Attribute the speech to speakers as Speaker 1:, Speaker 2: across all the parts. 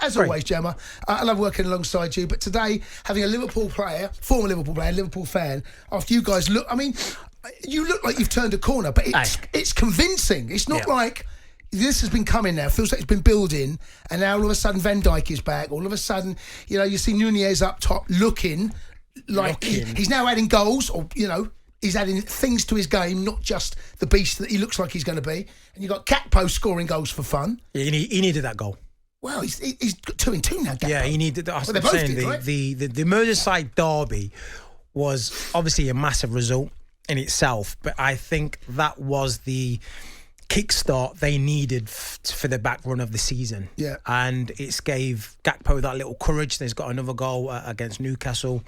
Speaker 1: as always, Gemma, I love working alongside you. But today, having a Liverpool player, former Liverpool player, Liverpool fan, after you guys look, I mean, you look like you've turned a corner, but it's convincing. It's not like this has been coming now. It feels like it's been building, and now all of a sudden Van Dijk is back. All of a sudden, you see Nunez up top looking like he's now adding goals, or he's adding things to his game, not just the beast that he looks like he's going to be. And you've got Gakpo scoring goals for fun.
Speaker 2: Yeah, he needed that goal.
Speaker 1: Well, he's got 2-2 now, Gakpo.
Speaker 2: Yeah, he needed.
Speaker 1: Well, they both did, right?
Speaker 2: The Merseyside derby was obviously a massive result in itself, but I think that was the kickstart they needed for the back run of the season.
Speaker 1: Yeah.
Speaker 2: And it gave Gakpo that little courage. He's got another goal against Newcastle.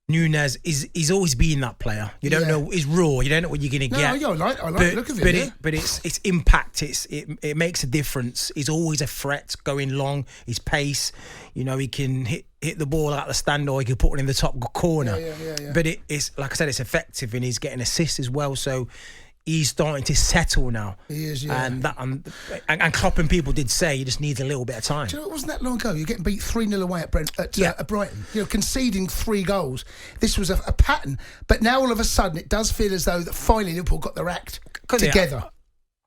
Speaker 2: Nunez he's always been that player. You don't know, he's raw. You don't know what you're going to get.
Speaker 1: I like the look of it.
Speaker 2: But it's impact. It makes a difference. He's always a threat going long. His pace, he can hit the ball out the stand, or he can put it in the top corner.
Speaker 1: Yeah.
Speaker 2: But it's like I said, it's effective, and he's getting assists as well. So he's starting to settle now.
Speaker 1: He is, yeah.
Speaker 2: And Klopp and people did say he just needs a little bit of time.
Speaker 1: Do you know, it wasn't that long ago. You're getting beat 3-0 away at Brighton. Conceding 3 goals. This was a pattern. But now all of a sudden it does feel as though that finally Liverpool got their act together.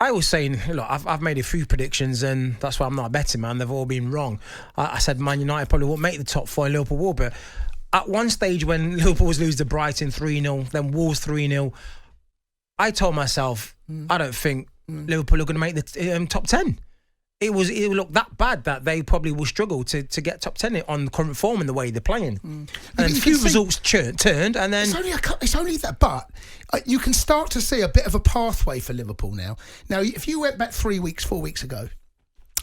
Speaker 2: I was saying, look, I've made a few predictions, and that's why I'm not a betting man. They've all been wrong. I said Man United probably won't make the top 4, Liverpool will. But at one stage when Liverpool was losing to Brighton 3-0, then Wolves 3-0, I told myself, I don't think Liverpool are going to make the top 10. It looked that bad that they probably will struggle to get top 10 on the current form and the way they're playing. And a few results turned, and then
Speaker 1: it's only that. But you can start to see a bit of a pathway for Liverpool now. Now, if you went back 4 weeks ago,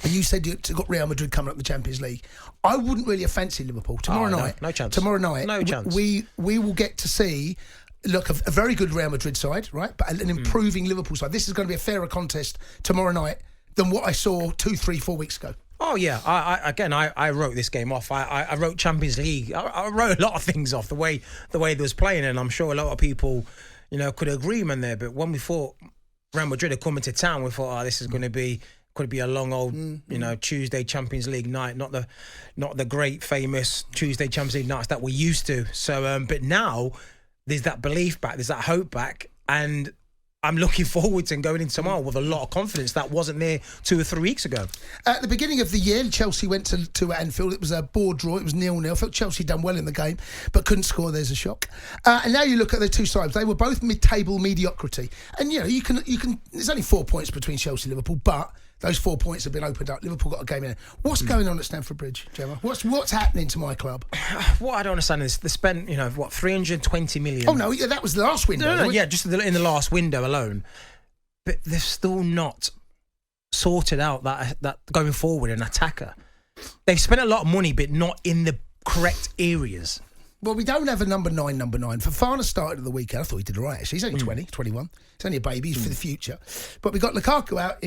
Speaker 1: and you said you got Real Madrid coming up in the Champions League, I wouldn't really have fancied Liverpool tomorrow night.
Speaker 2: No chance.
Speaker 1: Tomorrow night,
Speaker 2: no chance.
Speaker 1: We will get to see. Look, a very good Real Madrid side, right? But an improving Liverpool side. This is going to be a fairer contest tomorrow night than what I saw 2, 3, 4 weeks ago.
Speaker 2: Oh, yeah. I wrote this game off. I wrote Champions League. I wrote a lot of things off the way they was playing, and I'm sure a lot of people, could agree on there. But when we thought Real Madrid had come into town, we thought, this is going to be... could be a long old, Tuesday Champions League night, not the great famous Tuesday Champions League nights that we're used to. So, but now there's that belief back, there's that hope back, and I'm looking forward to going in tomorrow with a lot of confidence that wasn't there 2 or 3 weeks ago. At
Speaker 1: the beginning of the year, Chelsea went to Anfield. It was a board draw. It was 0-0. I felt Chelsea done well in the game, but couldn't score. There's a shock. And now you look at the two sides. They were both mid-table mediocrity. And, you can. There's only 4 points between Chelsea and Liverpool, but those 4 points have been opened up. Liverpool got a game in. What's going on at Stamford Bridge, Gemma? What's happening to my club?
Speaker 2: What I don't understand is they spent, 320 million.
Speaker 1: Oh, no, that was the last window.
Speaker 2: No, just in the last window alone. But they've still not sorted out that going forward an attacker. They've spent a lot of money, but not in the correct areas.
Speaker 1: Well, we don't have a number 9. Fofana started at the weekend. I thought he did all right, actually. He's only 20, 21. He's only a baby. He's for the future. But we got Lukaku out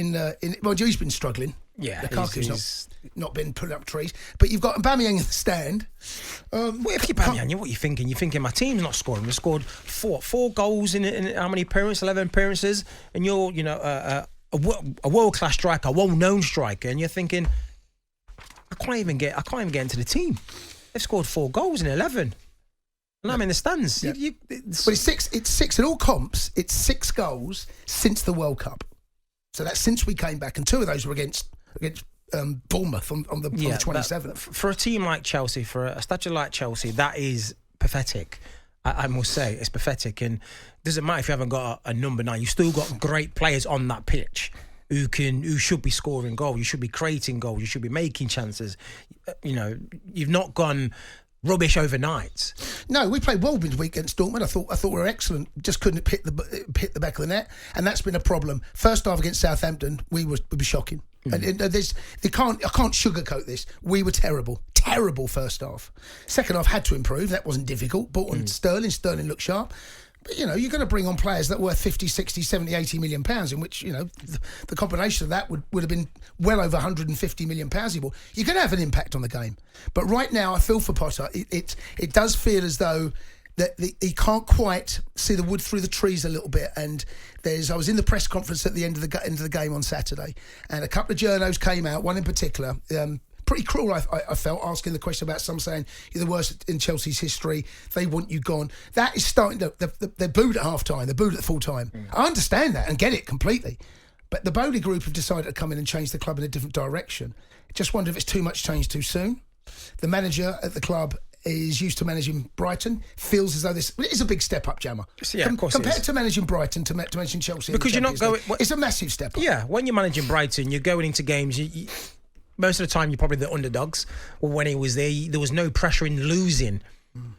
Speaker 1: well, he's been struggling.
Speaker 2: Yeah,
Speaker 1: Lukaku's not been putting up trees. But you've got Aubameyang in the stand.
Speaker 2: If you're Aubameyang, what are you thinking? You're thinking my team's not scoring. We scored four goals in how many appearances? 11 appearances. And you're, a world-class striker, a well-known striker. And you're thinking, I can't even get into the team. They've scored 4 goals in 11. And I'm in the stands.
Speaker 1: Yeah. But it's six in all comps. It's 6 goals since the World Cup. So that's since we came back, and 2 of those were against Bournemouth on the 27th.
Speaker 2: For a team like Chelsea, for a stature like Chelsea, that is pathetic. I must say, it's pathetic. And it doesn't matter if you haven't got a number 9. You've still got great players on that pitch who should be scoring goals. You should be creating goals. You should be making chances. You've not gone rubbish overnight.
Speaker 1: No, we played well midweek against Dortmund. I thought we were excellent. Just couldn't hit the back of the net, and that's been a problem. First half against Southampton, we were shocking. And I can't sugarcoat this. We were terrible first half. Second half had to improve. That wasn't difficult. Bought on Sterling. Sterling looked sharp. But, you're going to bring on players that are worth 50, 60, 70, 80 million pounds, in which, the combination of that would have been well over 150 million pounds. You're going to have an impact on the game. But right now, I feel for Potter. It does feel as though that he can't quite see the wood through the trees a little bit. And I was in the press conference at the end of the game on Saturday, and a couple of journos came out, one in particular, pretty cruel, I felt, asking the question about some saying you're the worst in Chelsea's history, they want you gone. That is starting to... They're booed at half-time, they're booed at full-time. I understand that and get it completely. But the Bowley group have decided to come in and change the club in a different direction. Just wonder if it's too much change too soon. The manager at the club is used to managing Brighton, feels as though this is a big step up, Jammer.
Speaker 2: Yeah, of course
Speaker 1: compared to managing Brighton, to managing Chelsea.
Speaker 2: Because you're not going...
Speaker 1: It's a massive step up.
Speaker 2: Yeah, when you're managing Brighton, you're going into games... most of the time, you're probably the underdogs. Or when he was there was no pressure in losing.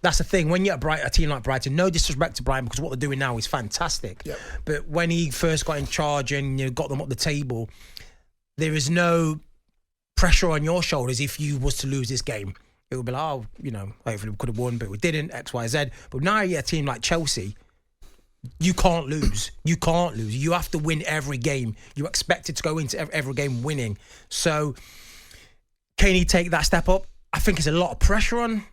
Speaker 2: That's the thing. When you're at a team like Brighton, no disrespect to Brighton, because what they're doing now is fantastic. Yep. But when he first got in charge and got them up the table, there is no pressure on your shoulders if you was to lose this game. It would be like, hopefully we could have won, but we didn't, X, Y, Z. But now you're a team like Chelsea, you can't lose. You can't lose. You have to win every game. You're expected to go into every game winning. So can he take that step up? I think there's a lot of pressure on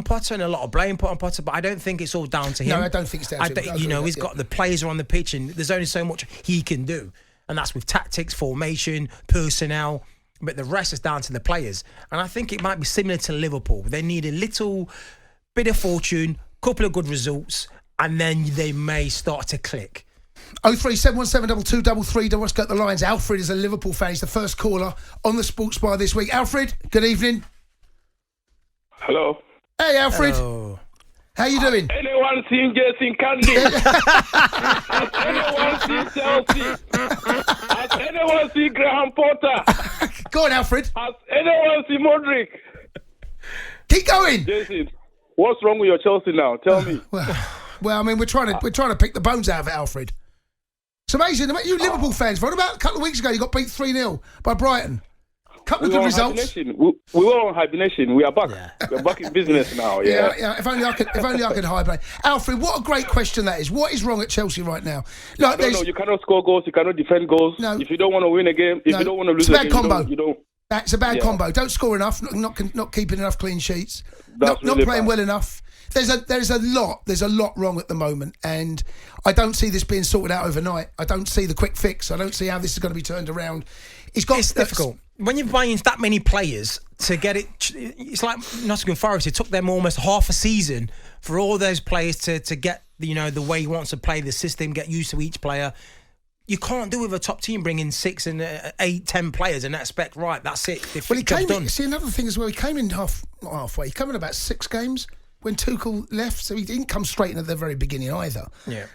Speaker 2: Potter and a lot of blame put on Potter, but I don't think it's all down to him.
Speaker 1: No, I don't think it's down to him.
Speaker 2: He's got the players are on the pitch, and there's only so much he can do. And that's with tactics, formation, personnel. But the rest is down to the players. And I think it might be similar to Liverpool. They need a little bit of fortune, couple of good results, and then they may start to click.
Speaker 1: 037172233. Don't want to go the lines. Alfred is a Liverpool fan. He's the first caller on the Sports Bar this week. Alfred, good evening.
Speaker 3: Hello.
Speaker 1: Hey, Alfred.
Speaker 2: Hello.
Speaker 1: How you doing?
Speaker 3: Anyone seen Jason Candy? Has anyone seen Chelsea? Has anyone seen Graham Potter?
Speaker 1: Go on, Alfred.
Speaker 3: Has anyone seen Modric?
Speaker 1: Keep going.
Speaker 3: Jason, what's wrong with your Chelsea now? Tell me.
Speaker 1: Well, I mean, we're trying to pick the bones out of it, Alfred. It's amazing. You Liverpool fans, what about a couple of weeks ago you got beat 3-0 by Brighton? Couple of good results.
Speaker 3: We were on hibernation. We are back. Yeah. We're back in business now.
Speaker 1: Yeah. If only I could hibernate. Alfred, what a great question that is. What is wrong at Chelsea right now? Like,
Speaker 3: no, you cannot score goals. You cannot defend goals. No. If you don't want to win a game, if you don't want to lose a game, you don't.
Speaker 1: It's a bad combo. Don't score enough. Not keeping enough clean sheets. Not playing well enough. There's a lot wrong at the moment, and I don't see this being sorted out overnight. I don't see the quick fix. I don't see how this is going to be turned around. It's
Speaker 2: difficult when you're buying that many players to get it. It's like Nottingham Forest. It took them almost half a season for all those players to get the way he wants to play the system, get used to each player. You can't do with a top team bringing 6 and 8, 10 players and expect that's it.
Speaker 1: Well, he came in. See, another thing as well. He came in halfway. He came in about 6 games when Tuchel left, so he didn't come straight in at the very beginning either.
Speaker 2: Yeah.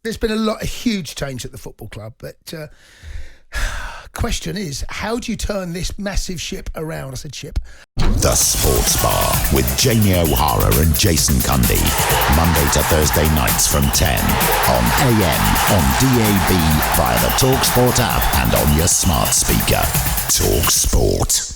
Speaker 1: There's been a huge change at the football club, but question is, how do you turn this massive ship around? I said ship.
Speaker 4: The Sports Bar with Jamie O'Hara and Jason Cundy. Monday to Thursday nights from 10 on AM, on DAB, via the talkSPORT app and on your smart speaker. talkSPORT.